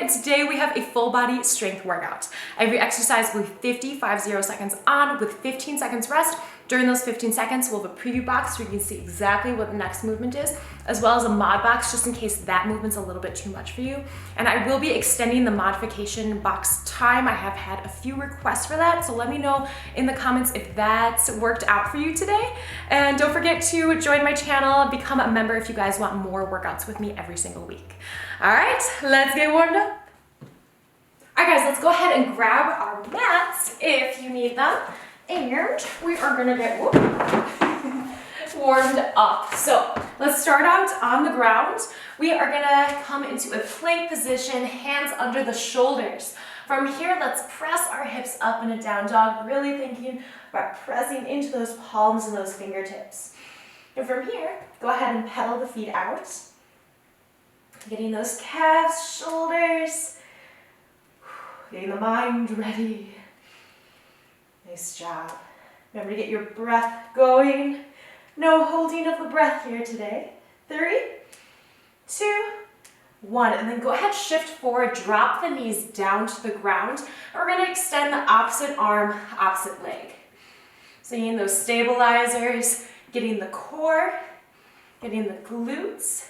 and today we have a full body strength workout. Every exercise will be 50 seconds on with 15 seconds rest. During those 15 seconds, we'll have a preview box where you can see exactly what the next movement is, as well as a mod box just in case that movement's a little bit too much for you. And I will be extending the modification box time. I have had a few requests for that, so let me know in the comments if that's worked out for you today. And don't forget to join my channel, become a member if you guys want more workouts with me every single week. All right, let's get warmed up. All right, guys, let's go ahead and grab our mats if you need them. And we are gonna get warmed up. So let's start out on the ground. We are gonna come into a plank position, hands under the shoulders. From here, let's press our hips up in a down dog, really thinking about pressing into those palms and those fingertips. And from here, go ahead and pedal the feet out. Getting those calves, shoulders, getting the mind ready. Nice job. Remember to get your breath going. No holding of the breath here today. 3, 2, 1. And then go ahead, shift forward, drop the knees down to the ground. We're going to extend the opposite arm, opposite leg. So you need those stabilizers, getting the core, getting the glutes,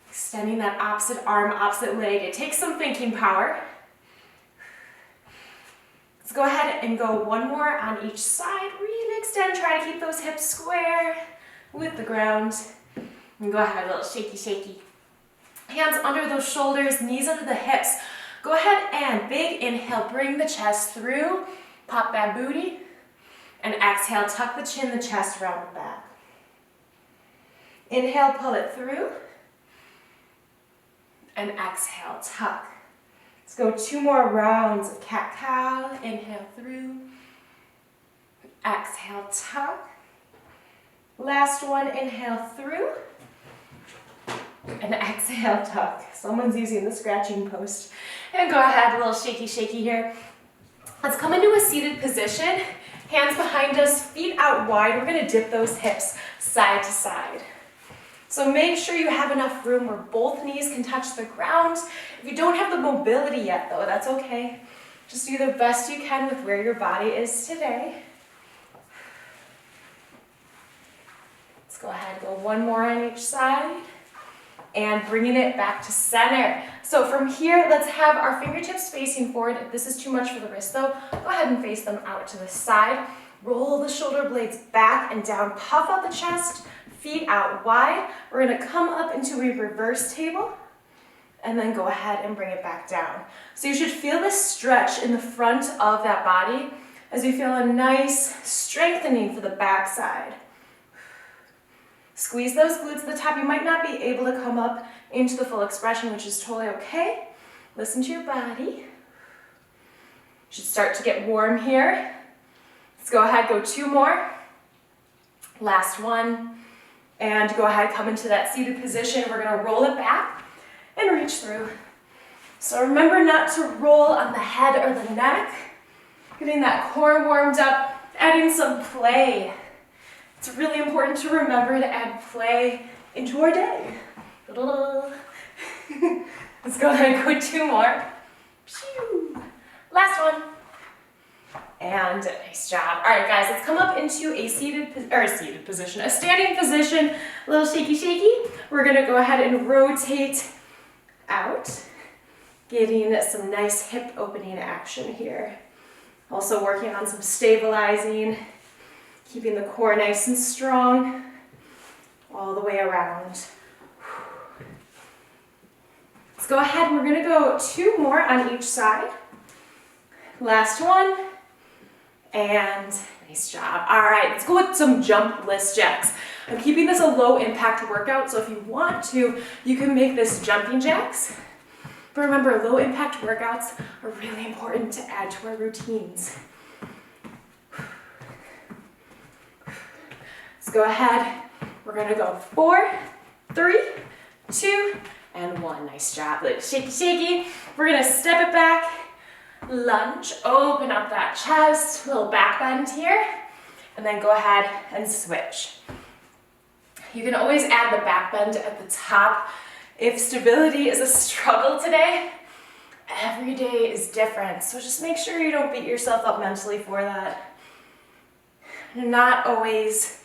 extending that opposite arm, opposite leg. It takes some thinking power. Let's go ahead and go one more on each side. Really extend, try to keep those hips square with the ground. And go ahead, a little shaky, shaky. Hands under those shoulders, knees under the hips. Go ahead and big inhale, bring the chest through, pop that booty. And exhale, tuck the chin, the chest, round the back. Inhale, pull it through. And exhale, tuck. Let's go 2 more rounds of cat-cow. Inhale through. Exhale, tuck. Last one, inhale through. And exhale, tuck. Someone's using the scratching post. And go ahead, a little shaky, shaky here. Let's come into a seated position. Hands behind us, feet out wide. We're gonna dip those hips side to side. So make sure you have enough room where both knees can touch the ground. If you don't have the mobility yet though, that's okay. Just do the best you can with where your body is today. Let's go ahead, go one more on each side. And bringing it back to center. So from here, let's have our fingertips facing forward. If this is too much for the wrist though, go ahead and face them out to the side. Roll the shoulder blades back and down, puff out the chest, feet out wide. We're gonna come up into a reverse table and then go ahead and bring it back down. So you should feel this stretch in the front of that body as you feel a nice strengthening for the back side. Squeeze those glutes to the top. You might not be able to come up into the full expression, which is totally okay. Listen to your body. You should start to get warm here. Let's go ahead, go 2 more. Last one. And go ahead, come into that seated position. We're gonna roll it back and reach through. So remember not to roll on the head or the neck. Getting that core warmed up, adding some play. It's really important to remember to add play into our day. Let's go ahead and go 2 more. Last one. And nice job. All right, guys, let's come up into a seated position, a standing position, a little shaky, shaky. We're gonna go ahead and rotate out, getting some nice hip opening action here. Also working on some stabilizing, keeping the core nice and strong all the way around. Let's go ahead and we're gonna go 2 more on each side. Last one. And nice job. All right, let's go with some jump list jacks. I'm keeping this a low impact workout, so if you want to, you can make this jumping jacks. But remember, low impact workouts are really important to add to our routines. Let's go ahead. We're gonna go 4, 3, 2, and 1. Nice job. Like shaky, shaky. We're gonna step it back. Lunge, open up that chest, little back bend here, and then go ahead and switch. You can always add the back bend at the top If stability is a struggle today, every day is different. So just make sure you don't beat yourself up mentally for that. You're not always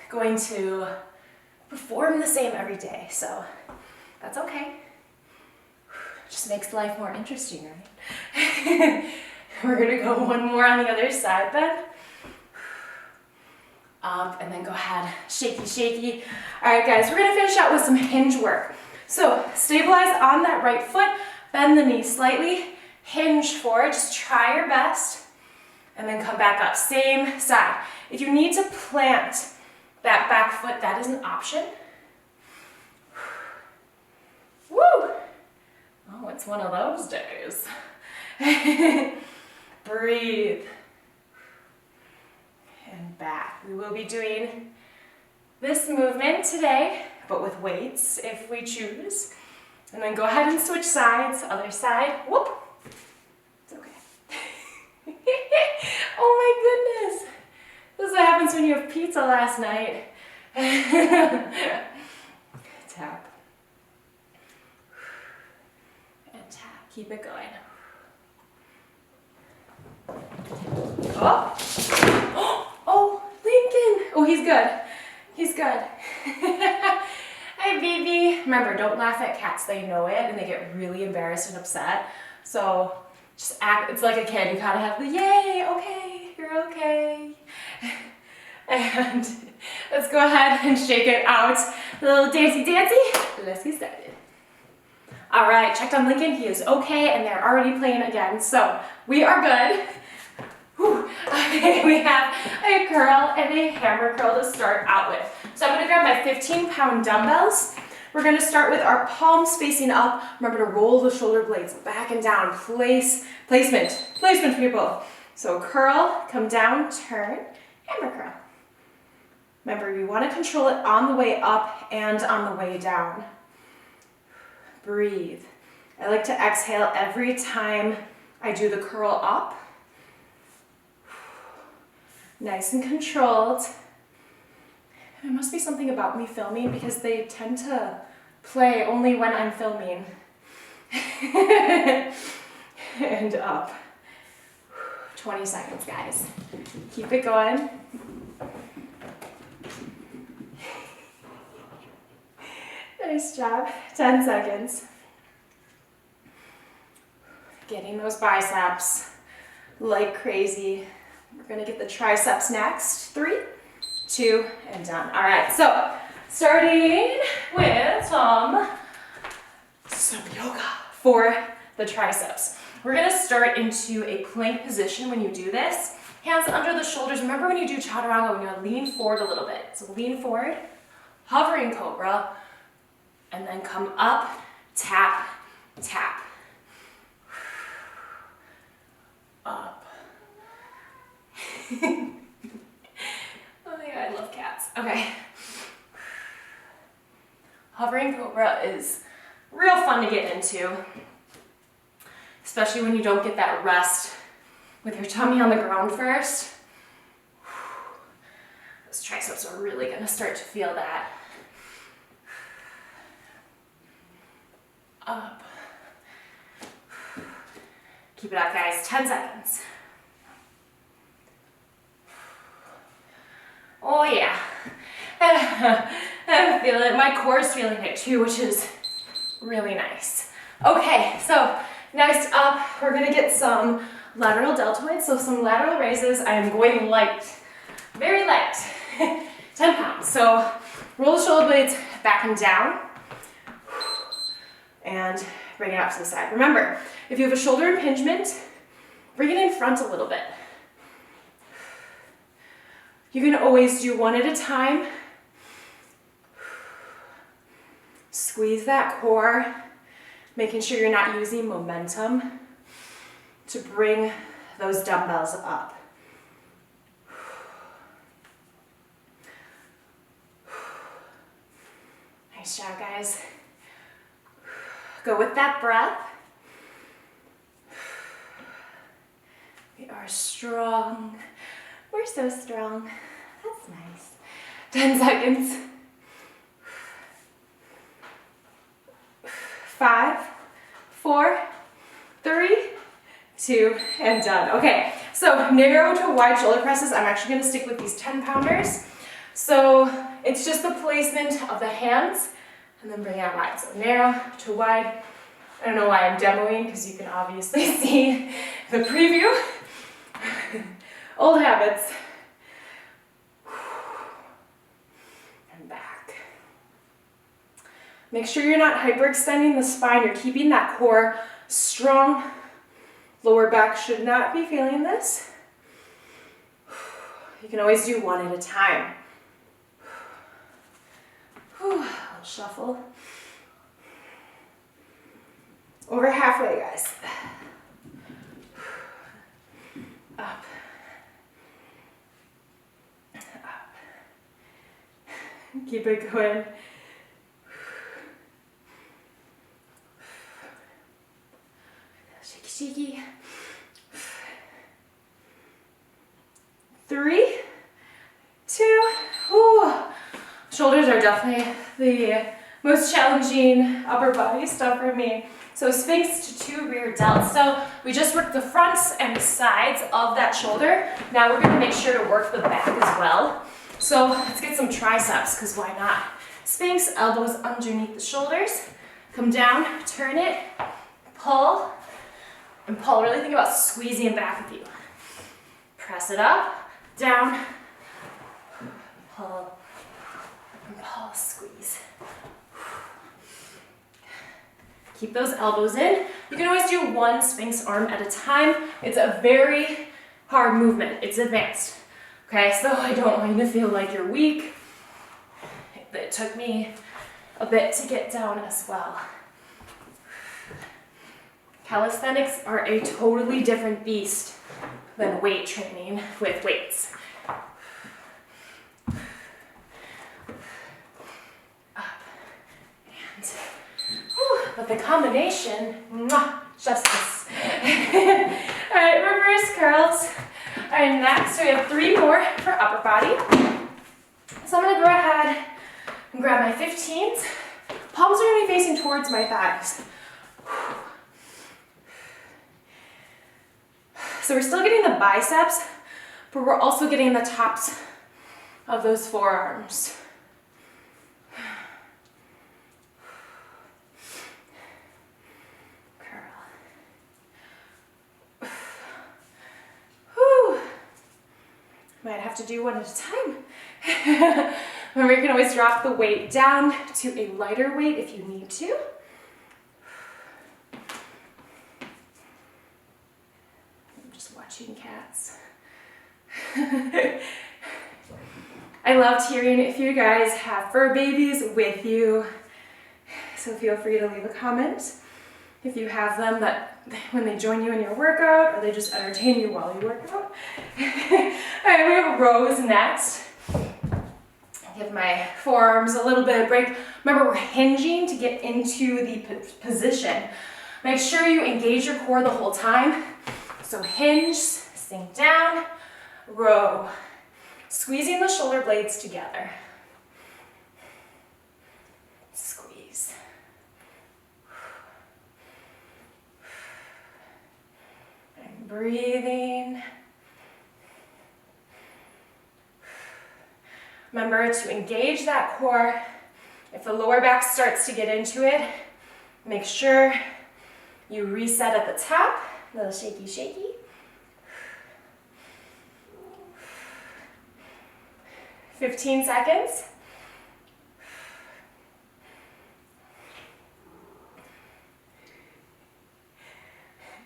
going to perform the same every day, so that's okay. Just makes life more interesting, right? We're gonna go one more on the other side then. Up, and then go ahead, shaky, shaky. All right, guys, we're gonna finish out with some hinge work. So stabilize on that right foot, bend the knee slightly, hinge forward, just try your best, and then come back up, same side. If you need to plant that back foot, that is an option. Woo! Oh, it's one of those days. Breathe. And back. We will be doing this movement today, but with weights if we choose. And then go ahead and switch sides, other side. Whoop. It's okay. Oh my goodness. This is what happens when you have pizza last night. Tap. And tap. Keep it going. Oh. Oh, Lincoln. Oh, he's good. He's good. Hi, baby. Remember, don't laugh at cats. They know it and they get really embarrassed and upset. So just act, it's like a kid. You kind of have the yay, okay, you're okay. And let's go ahead and shake it out. A little dancey dancy. Let's get started. All right, checked on Lincoln. He is okay and they're already playing again. So we are good. Whew. Okay, we have a curl and a hammer curl to start out with. So I'm going to grab my 15-pound dumbbells. We're going to start with our palms facing up. Remember to roll the shoulder blades back and down. Placement, people. So curl, come down, turn, hammer curl. Remember, you want to control it on the way up and on the way down. Breathe. I like to exhale every time I do the curl up. Nice and controlled. There must be something about me filming because they tend to play only when I'm filming. And up. 20 seconds, guys. Keep it going. Nice job. 10 seconds. Getting those biceps like crazy. We're gonna get the triceps next. 3, 2, and done. All right, so starting with some yoga for the triceps. We're gonna start into a plank position when you do this. Hands under the shoulders. Remember when you do chaturanga, when you're leaning forward a little bit. So lean forward, hovering cobra, and then come up, tap, tap. Up. Oh my god, I love cats. Okay. Hovering cobra is real fun to get into, especially when you don't get that rest with your tummy on the ground first. Those triceps are really going to start to feel that. Up. Keep it up, guys. 10 seconds. Oh yeah. I feel it. My core is feeling it too, which is really nice. Okay, so next up, we're gonna get some lateral deltoids. So some lateral raises. I am going light, very light, 10 pounds. So roll the shoulder blades back and down and bring it out to the side. Remember, if you have a shoulder impingement, bring it in front a little bit. You can always do one at a time. Squeeze that core, making sure you're not using momentum to bring those dumbbells up. Nice job, guys. Go with that breath. We are strong. We're so strong. That's nice. 10 seconds. 2, and done. Okay, so narrow to wide shoulder presses. I'm actually gonna stick with these 10-pounders. So it's just the placement of the hands and then bring it out wide. So narrow to wide. I don't know why I'm demoing because you can obviously see the preview. Old habits. And back. Make sure you're not hyperextending the spine. You're keeping that core strong. Lower back should not be feeling this. You can always do one at a time. Little shuffle. Over halfway, guys. Up. Up. Keep it going. Shaky, shaky. 3, 2, ooh. Shoulders are definitely the most challenging upper body stuff for me. So Sphinx to 2 rear delts. So we just worked the fronts and the sides of that shoulder. Now we're gonna make sure to work the back as well. So let's get some triceps, because why not? Sphinx, elbows underneath the shoulders. Come down, turn it, pull, and pull. Really think about squeezing it back with you. Press it up, down, pull, and pull, squeeze. Keep those elbows in. You can always do one Sphinx arm at a time. It's a very hard movement. It's advanced. Okay, so I don't want you to feel like you're weak. It took me a bit to get down as well. Calisthenics are a totally different beast than weight training with weights. But the combination, mwah, justice. All right, reverse curls. All right, next we have 3 more for upper body. So I'm gonna go ahead and grab my 15s. Palms are gonna be facing towards my thighs. So we're still getting the biceps, but we're also getting the tops of those forearms. Might have to do one at a time. Remember, you can always drop the weight down to a lighter weight if you need to. I'm just watching cats. I loved hearing if you guys have fur babies with you. So feel free to leave a comment if you have them that when they join you in your workout or they just entertain you while you work out. All right, we have rows next. Give my forearms a little bit of break. Remember, we're hinging to get into the position. Make sure you engage your core the whole time. So hinge, sink down, row. Squeezing the shoulder blades together. Squeeze. And breathing. Remember to engage that core. If the lower back starts to get into it, make sure you reset at the top. A little shaky, shaky. "15 seconds.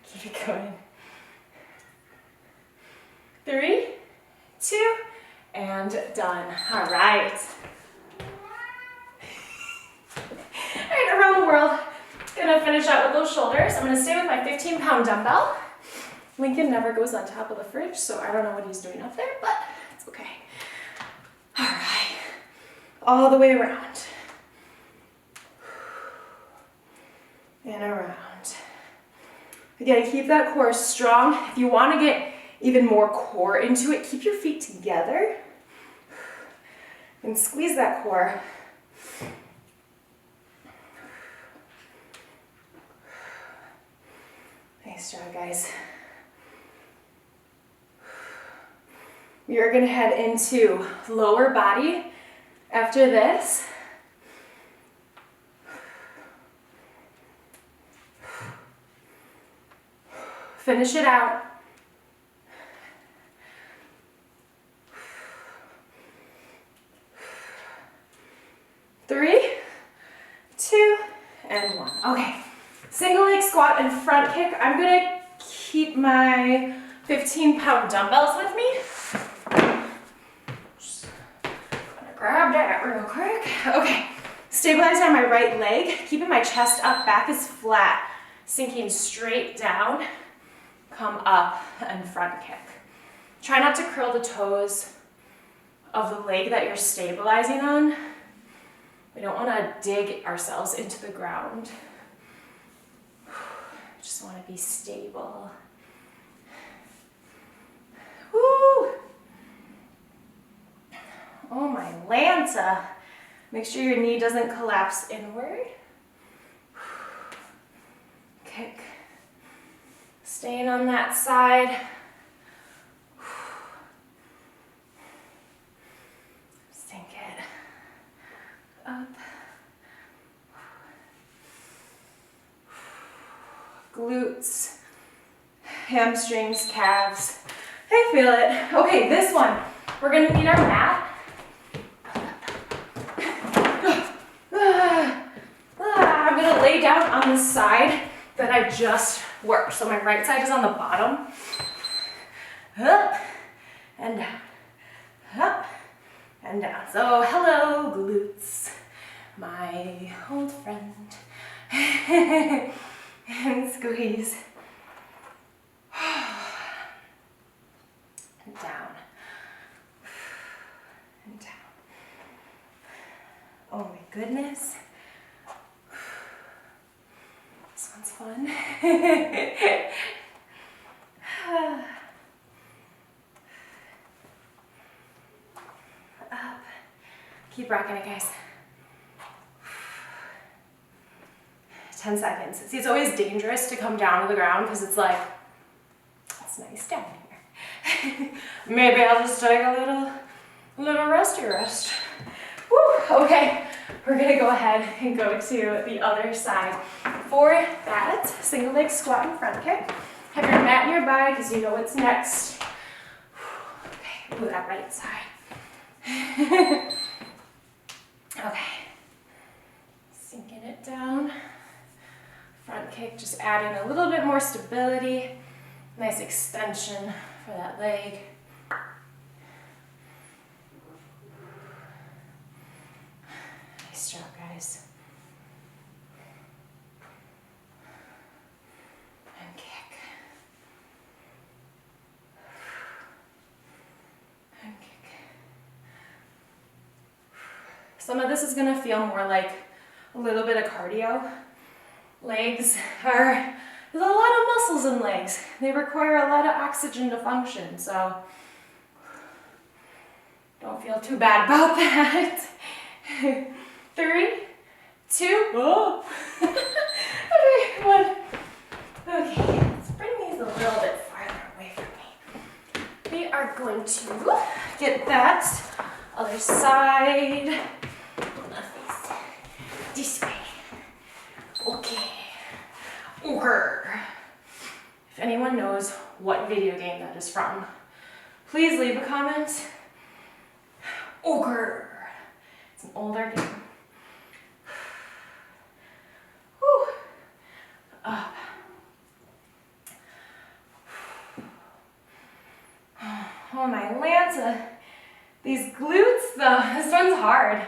Keep it going. 3, 2, and done. All right. All right, around the world. Gonna finish out with those shoulders. I'm gonna stay with my 15-pound dumbbell. Lincoln never goes on top of the fridge, so I don't know what he's doing up there, but it's okay. All right, all the way around. And around. Again, keep that core strong. If you want to get even more core into it, keep your feet together and squeeze that core. Nice job, guys. We are gonna head into lower body after this. Finish it out. 3, 2, and 1. Okay, single leg squat and front kick. I'm gonna keep my 15-pound dumbbells with me. Just gonna grab that real quick. Okay, stabilizing on my right leg, keeping my chest up, back is flat, sinking straight down, come up and front kick. Try not to curl the toes of the leg that you're stabilizing on. We don't want to dig ourselves into the ground. Just want to be stable. Woo! Oh my Lanta. Make sure your knee doesn't collapse inward. Kick. Staying on that side. Sink it up. Glutes, hamstrings, calves. I feel it. Okay, this one, we're gonna need our mat. I'm gonna lay down on the side that I just worked. So my right side is on the bottom. Up and down, up and down. So hello, glutes, my old friend. And squeeze. And down. And down. Oh my goodness. This one's fun. Up. Keep rocking it, guys. 10 seconds. See, it's always dangerous to come down to the ground because it's like, it's nice down here. Maybe I'll just take a little rest. Woo, okay, we're gonna go ahead and go to the other side. For that, single leg squat and front kick. Have your mat nearby because you know what's next. Okay, move that right side. Okay, sinking it down. Front kick, just adding a little bit more stability. Nice extension for that leg. Nice job, guys. And kick. And kick. Some of this is gonna feel more like a little bit of cardio. Legs are, there's a lot of muscles in legs. They require a lot of oxygen to function, so don't feel too bad about that. 3, 2, oh. Okay, 1. Okay, let's bring these a little bit farther away from me. We are going to get that other side. This way. Okay. Ogre. If anyone knows what video game that is from, please leave a comment. Ogre. It's an older game. Whew. Up. Oh my Lanta. These glutes though, this one's hard.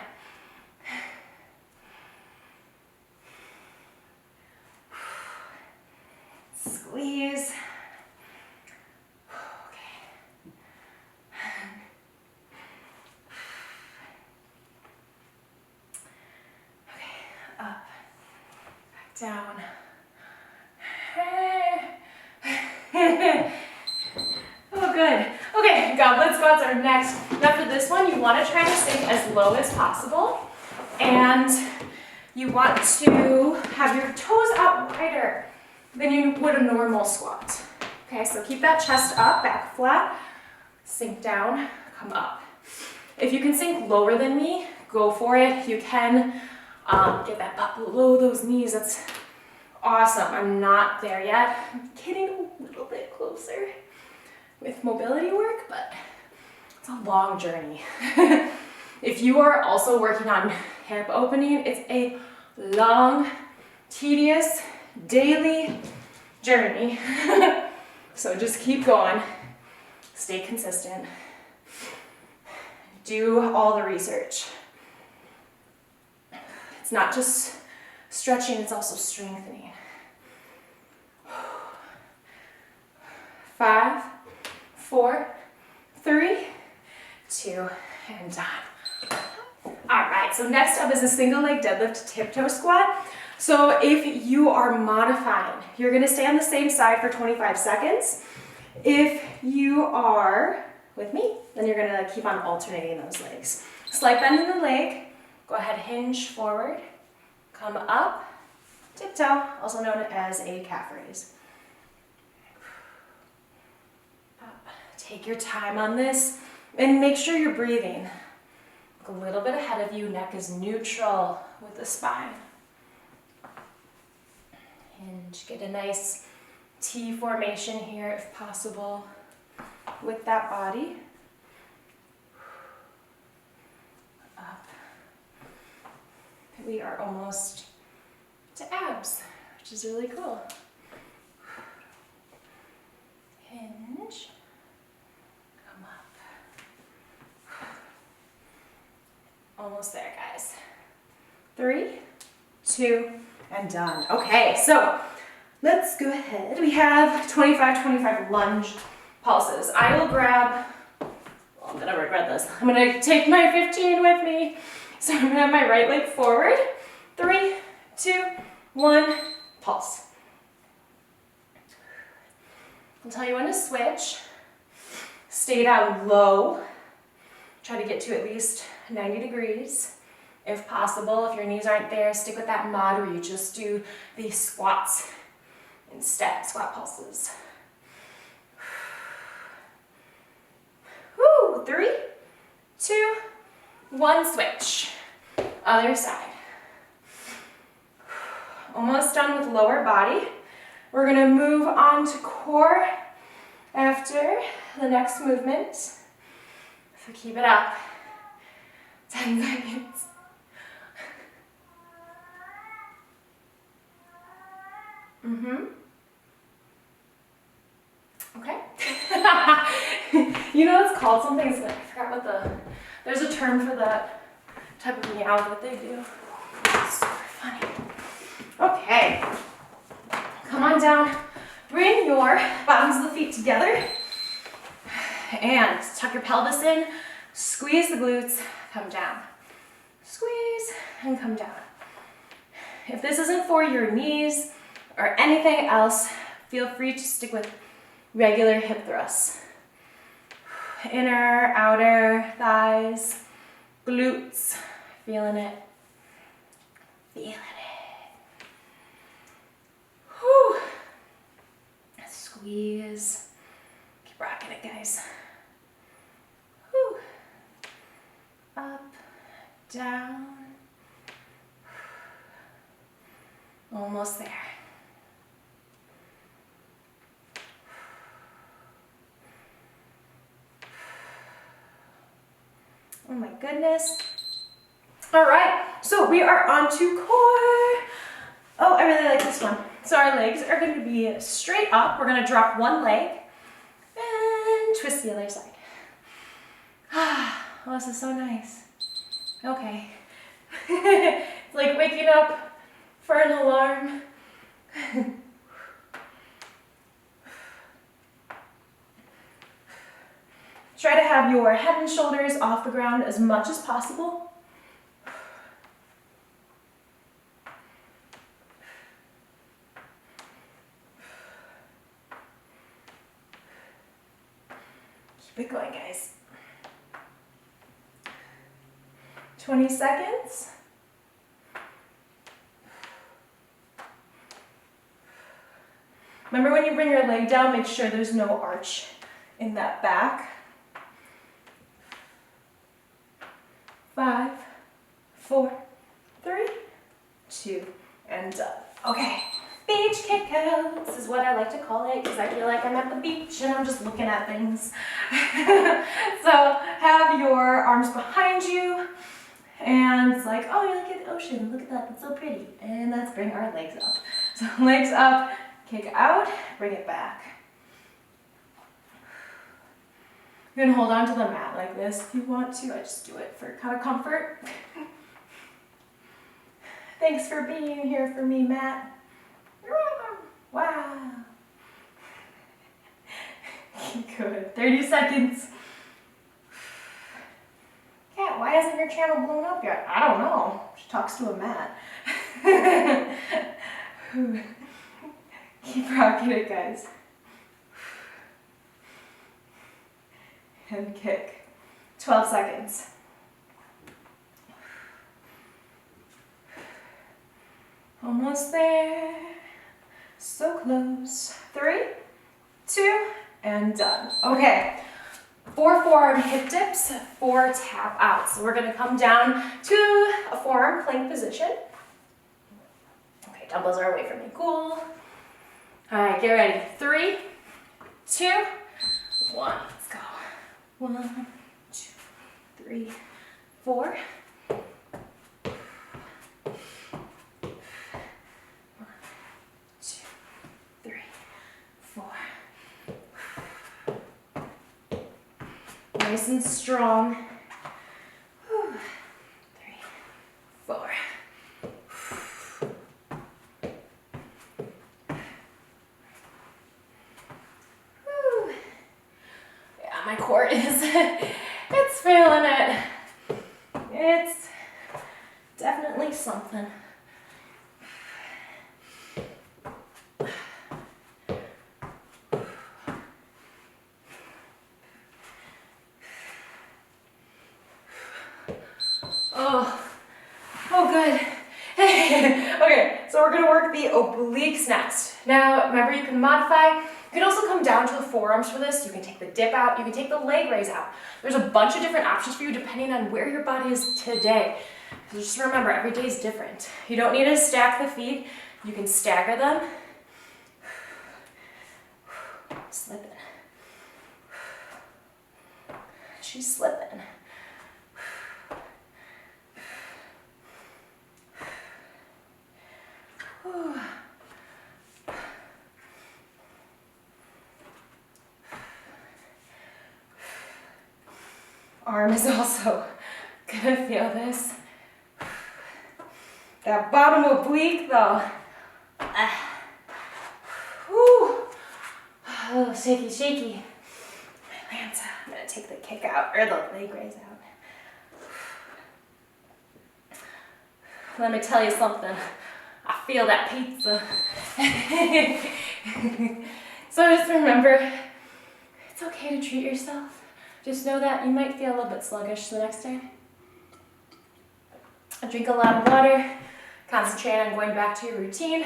Squeeze. Okay. Okay, up, back down. Oh, good. Okay, goblet squats are next. Now for this one, you want to try to sink as low as possible, and you want to have your toes out wider than you would a normal squat. Okay, so keep that chest up, back flat, Sink down, come up. If you can sink lower than me, go for it. You can get that butt below those knees. That's awesome. I'm not there yet. I'm getting a little bit closer with mobility work, but it's a long journey. If you are also working on hip opening, it's a long, tedious, daily journey. So just keep going. Stay consistent. Do all the research. It's not just stretching, it's also strengthening. 5, 4, 3, 2, and done. All right, so next up is a single leg deadlift tiptoe squat. So if you are modifying, you're gonna stay on the same side for 25 seconds. If you are with me, then you're gonna keep on alternating those legs. Slight bend in the leg, go ahead, hinge forward, come up, tiptoe, also known as a calf raise. Up. Take your time on this and make sure you're breathing. Look a little bit ahead of you, neck is neutral with the spine. Hinge, get a nice T formation here if possible with that body. Up. We are almost to abs, which is really cool. Hinge. Come up. Almost there, guys. 3, 2, and done. Okay, so let's go ahead. We have 25 lunge pulses. I will grab, well, I'm gonna regret this. I'm gonna take my 15 with me. So I'm gonna have my right leg forward. 3, 2, 1, pulse. I'll tell you when to switch. Stay down low. Try to get to at least 90 degrees. If possible, if your knees aren't there, stick with that mod where you just do the squats instead, squat pulses. Woo, 3, 2, 1, switch. Other side. Almost done with lower body. We're gonna move on to core after the next movement. So keep it up. 10 seconds. Okay. You know it's called something, I forgot what there's a term for that type of meow that they do. It's super funny. Okay. Come on down. Bring your bottoms of the feet together. And tuck your pelvis in. Squeeze the glutes. Come down. Squeeze and come down. If this isn't for your knees or anything else, feel free to stick with regular hip thrusts. Inner, outer thighs, glutes, feeling it. Feeling it. Whew. Squeeze. Keep rocking it, guys. Whew. Up, down. Almost there. Oh my goodness. All right, so we are on to core. Oh, I really like this one. So our legs are going to be straight up. We're going to drop one leg and twist the other side. Oh, this is so nice. Okay. It's like waking up for an alarm. Try to have your head and shoulders off the ground as much as possible. Keep it going, guys. 20 seconds. Remember when you bring your leg down, make sure there's no arch in that back. 5, 4, 3, 2, and done. Okay, beach kick out. This is what I like to call it because I feel like I'm at the beach and I'm just looking at things. So have your arms behind you and it's like, oh, you look at the ocean, look at that, it's so pretty. And let's bring our legs up. So legs up, kick out, bring it back. You can hold on to the mat like this if you want to. I just do it for kind of comfort. Thanks for being here for me, Matt. Wow. Good. 30 seconds. Kat, why hasn't your channel blown up yet? I don't know. She talks to a mat. Keep rocking it, guys. And kick. 12 seconds. Almost there. So close. 3, 2, and done. Okay. 4 forearm hip dips, 4 tap outs. So we're going to come down to a forearm plank position. Okay, dumbbells are away from me. Cool. All right, get ready. 3, 2, 1. Let's go. 1, 2, 3, 4. 1, 2, 3, 4. Nice and strong. 3, 4. Yeah, my core is, it's feeling it. It's definitely something. Oh, good. Okay, so we're gonna work the obliques next. Now, remember you can modify. You can also come down to the forearms for this. You can take the dip out, you can take the leg raise out. There's a bunch of different options for you depending on where your body is today. So just remember, every day is different. You don't need to stack the feet. You can stagger them. Slipping. She's slipping. Arm is also gonna feel this. That bottom oblique though. Oh, shaky, shaky. My lance. I'm gonna take the kick out, or the leg raise out. Let me tell you something. I feel that pizza. So just remember, it's okay to treat yourself. Just know that you might feel a little bit sluggish the next day. Drink a lot of water. Concentrate on going back to your routine.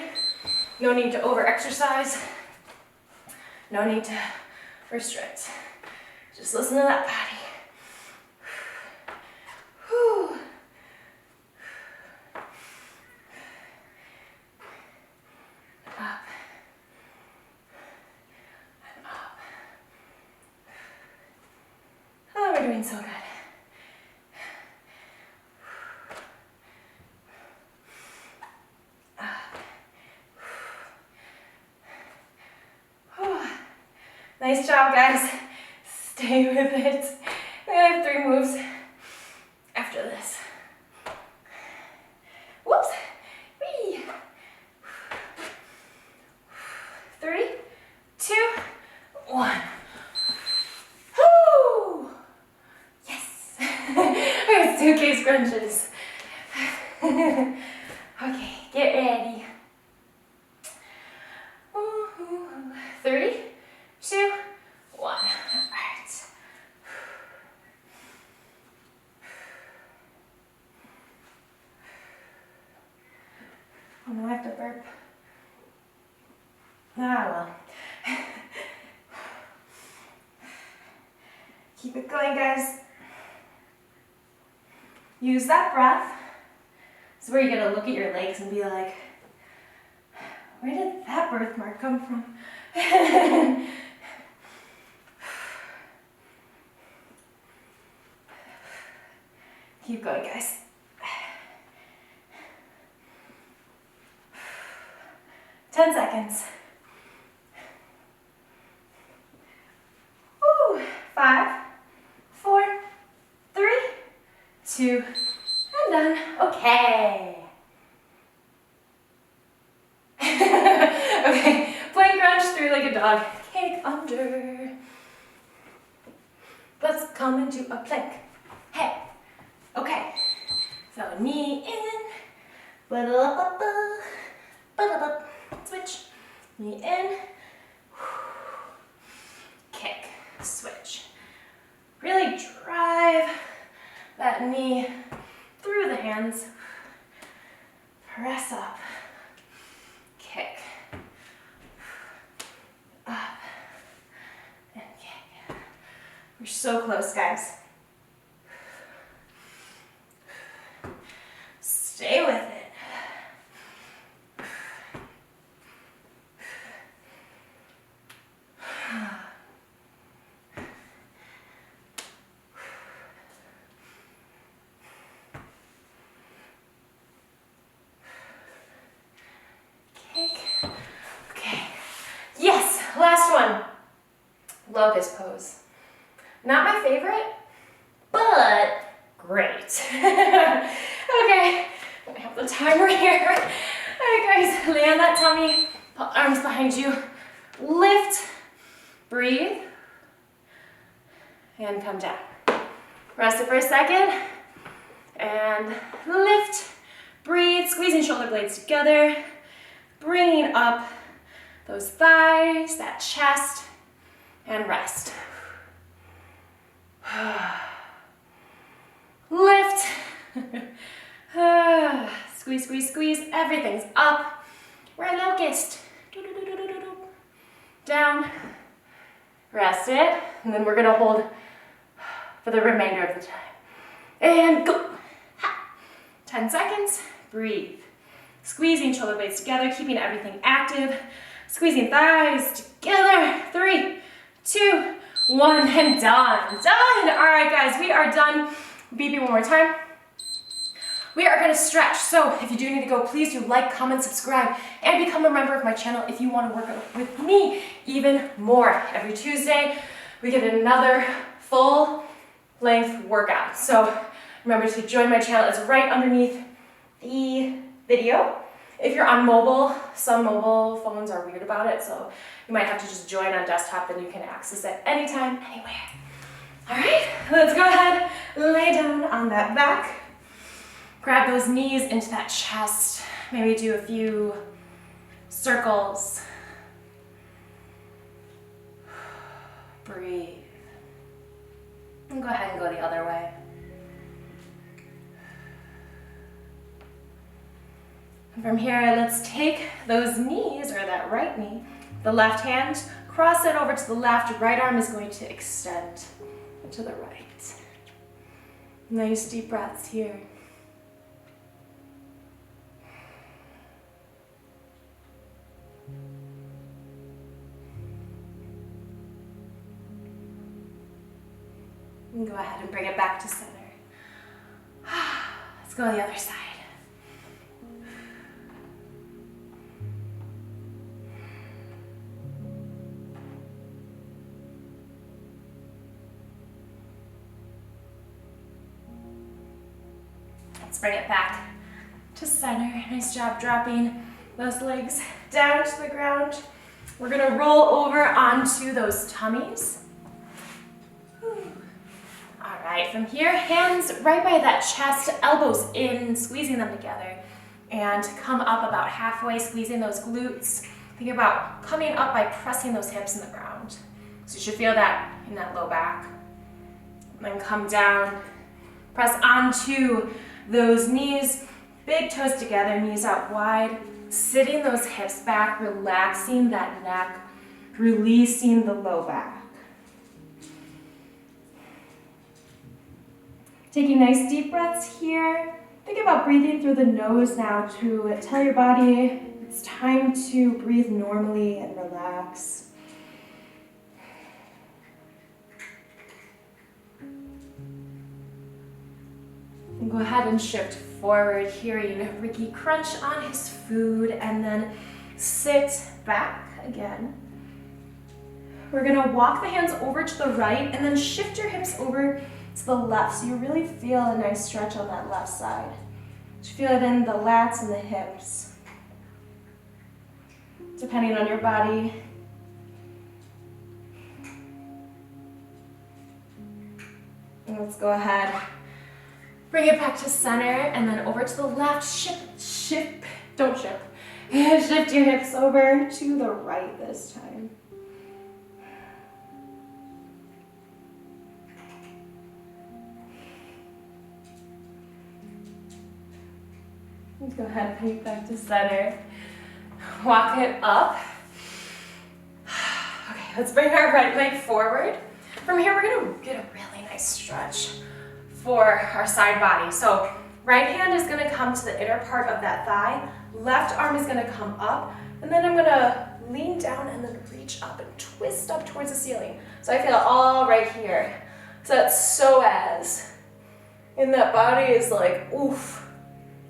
No need to over-exercise. No need to restrict. Just listen to that body. Whew. Up. And up. Oh, we're doing so good. Nice job, guys. Stay with it. I have 3 moves after this. Whoops. Whee. 3, 2, 1. Woo! Yes. Alright, 2K scrunches. Okay, get ready. 3, 2, 1. All right. Oh no, I have to burp. Ah, well. Keep it going, guys. Use that breath. This is where you gotta look at your legs and be like, where did that birthmark come from? Keep going, guys. 10 seconds. Woo. 5, 4, 3, 2, and done. Okay. Okay, plank crunch, three-legged dog. Kick under. Let's come into a plank. Hey. Okay. So knee in. Switch. Knee in. Kick. Switch. Really drive that knee through the hands. Press up. Kick. Up. And kick. We're so close, guys. Stay with it. Okay. Yes, last one. Locust pose. Not my favorite, but great. Okay, I have the timer here. All right, guys, lay on that tummy, put arms behind you, lift, breathe, and come down. Rest it for a second, and lift, breathe, squeezing shoulder blades together, bringing up those thighs, that chest, and rest. Lift. Squeeze, squeeze, squeeze. Everything's up. We're a locust. Down. Rest it. And then we're going to hold for the remainder of the time. And go. 10 seconds. Breathe. Squeezing shoulder blades together, keeping everything active. Squeezing thighs together. 3, 2, 1, and done. Done. All right, guys, we are done. BB one more time. We are going to stretch. So if you do need to go, please do like, comment, subscribe, and become a member of my channel if you want to work out with me even more. Every Tuesday, we get another full length workout. So remember to join my channel. It's right underneath the video. If you're on mobile, some mobile phones are weird about it, so you might have to just join on desktop and you can access it anytime, anywhere. All right, let's go ahead, lay down on that back. Grab those knees into that chest. Maybe do a few circles. Breathe. And go ahead and go the other way. And from here, let's take those knees, or that right knee, the left hand, cross it over to the left. Right arm is going to extend to the right. Nice deep breaths here. And go ahead and bring it back to center. Let's go on the other side. Let's bring it back to center. Nice job dropping those legs down to the ground. We're gonna roll over onto those tummies. All right, from here, hands right by that chest, elbows in, squeezing them together, and come up about halfway, squeezing those glutes. Think about coming up by pressing those hips in the ground. So you should feel that in that low back. And then come down, press onto those knees, big toes together, knees out wide, sitting those hips back, relaxing that neck, releasing the low back. Taking nice deep breaths here. Think about breathing through the nose now to tell your body it's time to breathe normally and relax. And go ahead and shift forward, hearing Ricky crunch on his food, and then sit back again. We're gonna walk the hands over to the right and then shift your hips over to the left so you really feel a nice stretch on that left side. You feel it in the lats and the hips, depending on your body. And let's go ahead. Bring it back to center and then over to the left. Shift your hips over to the right this time. Let's go ahead and bring it back to center. Walk it up. Okay, let's bring our right leg forward. From here, we're gonna get a really nice stretch for our side body. So right hand is gonna come to the inner part of that thigh. Left arm is gonna come up. And then I'm gonna lean down and then reach up and twist up towards the ceiling. So I feel all right here. So that psoas in that body is like, oof.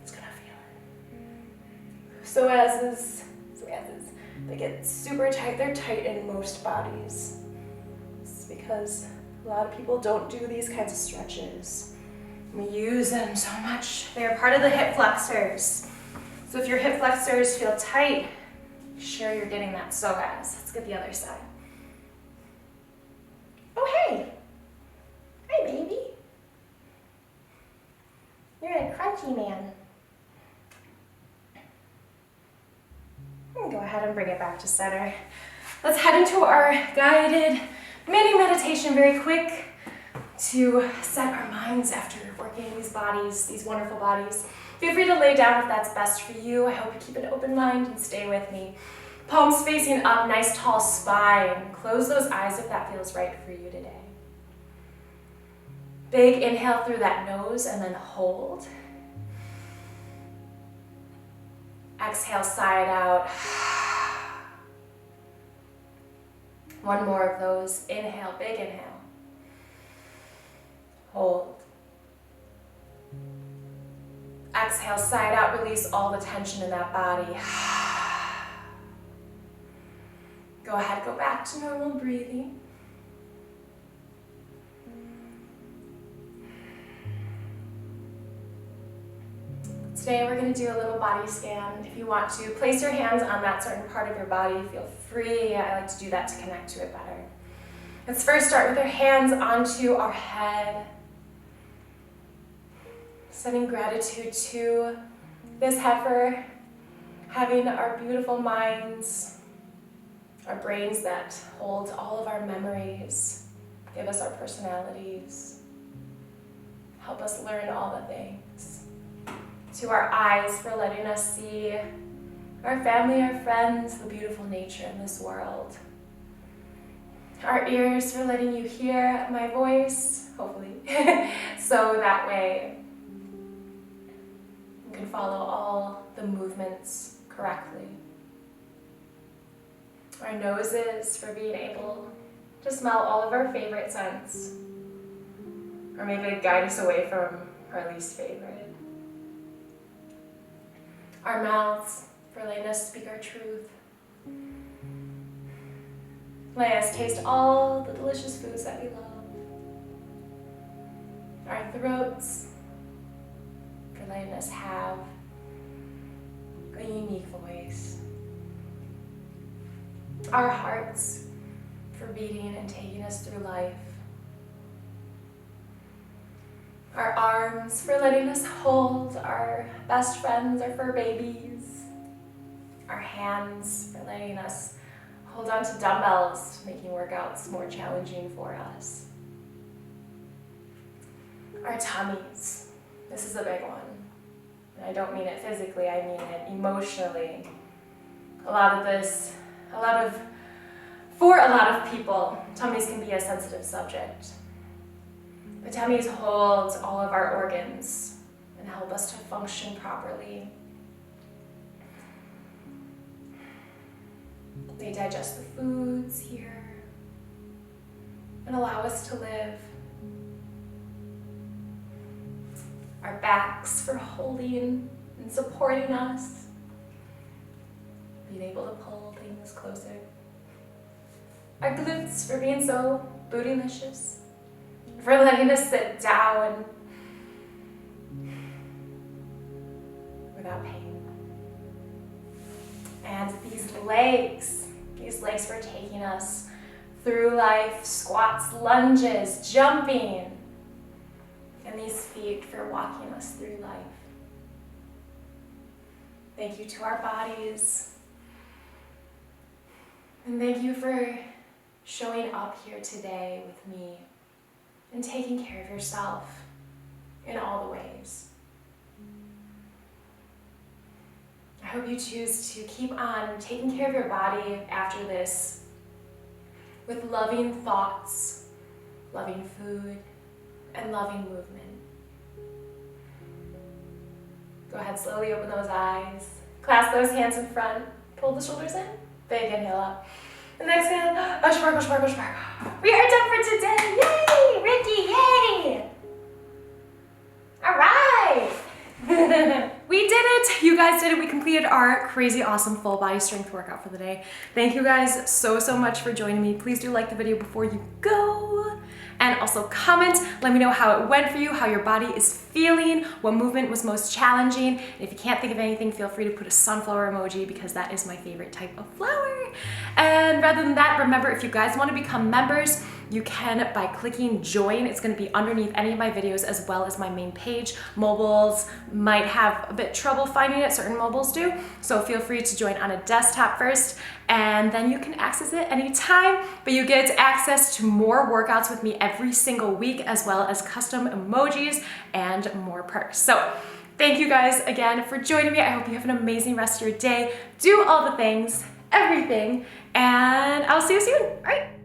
It's gonna feel it. Psoas, they get super tight. They're tight in most bodies. It's because a lot of people don't do these kinds of stretches. We use them so much. They're part of the hip flexors. So if your hip flexors feel tight, be sure you're getting that psoas. Let's get the other side. Oh, hey. Hi, baby. You're a crunchy man. Go ahead and bring it back to center. Let's head into our guided mini meditation very quick to set our minds after working these bodies, these wonderful bodies. Feel free to lay down if that's best for you. I hope you keep an open mind and stay with me. Palms facing up, nice tall spine. Close those eyes if that feels right for you today. Big inhale through that nose and then hold. Exhale, side out. One more of those. Inhale, big inhale. Hold. Exhale, side out. Release all the tension in that body. Go ahead, go back to normal breathing. Today we're going to do a little body scan. If you want to place your hands on that certain part of your body, feel free. I like to do that to connect to it better. Let's first start with our hands onto our head. Sending gratitude to this heifer, having our beautiful minds, our brains that hold all of our memories, give us our personalities, help us learn all the things. To our eyes for letting us see our family, our friends, the beautiful nature in this world. Our ears for letting you hear my voice, hopefully, so that way you can follow all the movements correctly. Our noses for being able to smell all of our favorite scents, or maybe guide us away from our least favorite. Our mouths for letting us speak our truth. Let us taste all the delicious foods that we love. Our throats for letting us have a unique voice. Our hearts for beating and taking us through life. Our arms for letting us hold our best friends, our fur babies. Our hands for letting us hold on to dumbbells, making workouts more challenging for us. Our tummies. This is a big one. And I don't mean it physically, I mean it emotionally. For a lot of people, tummies can be a sensitive subject. The tummies hold all of our organs and help us to function properly. They digest the foods here and allow us to live. Our backs for holding and supporting us, being able to pull things closer. Our glutes for being so bootylicious, for letting us sit down without pain. And these legs for taking us through life, squats, lunges, jumping, and these feet for walking us through life. Thank you to our bodies. And thank you for showing up here today with me and taking care of yourself in all the ways. I hope you choose to keep on taking care of your body after this with loving thoughts, loving food, and loving movement. Go ahead, slowly open those eyes. Clasp those hands in front. Pull the shoulders in. Big inhale up. And exhale. Sparkle, sparkle, sparkle. We are done for today. Yay! Ricky, yay! All right. We did it. You guys did it. We completed our crazy awesome full body strength workout for the day. Thank you guys so much for joining me. Please do like the video before you go. And also comment, let me know how it went for you, how your body is feeling, what movement was most challenging. And if you can't think of anything, feel free to put a sunflower emoji because that is my favorite type of flower. And rather than that, remember, if you guys want to become members, you can by clicking join. It's going to be underneath any of my videos as well as my main page. Mobiles might have a bit trouble finding it, certain mobiles do. So feel free to join on a desktop first and then you can access it anytime. But you get access to more workouts with me every single week as well as custom emojis and more perks. So thank you guys again for joining me. I hope you have an amazing rest of your day. Do all the things, everything, and I'll see you soon. All right.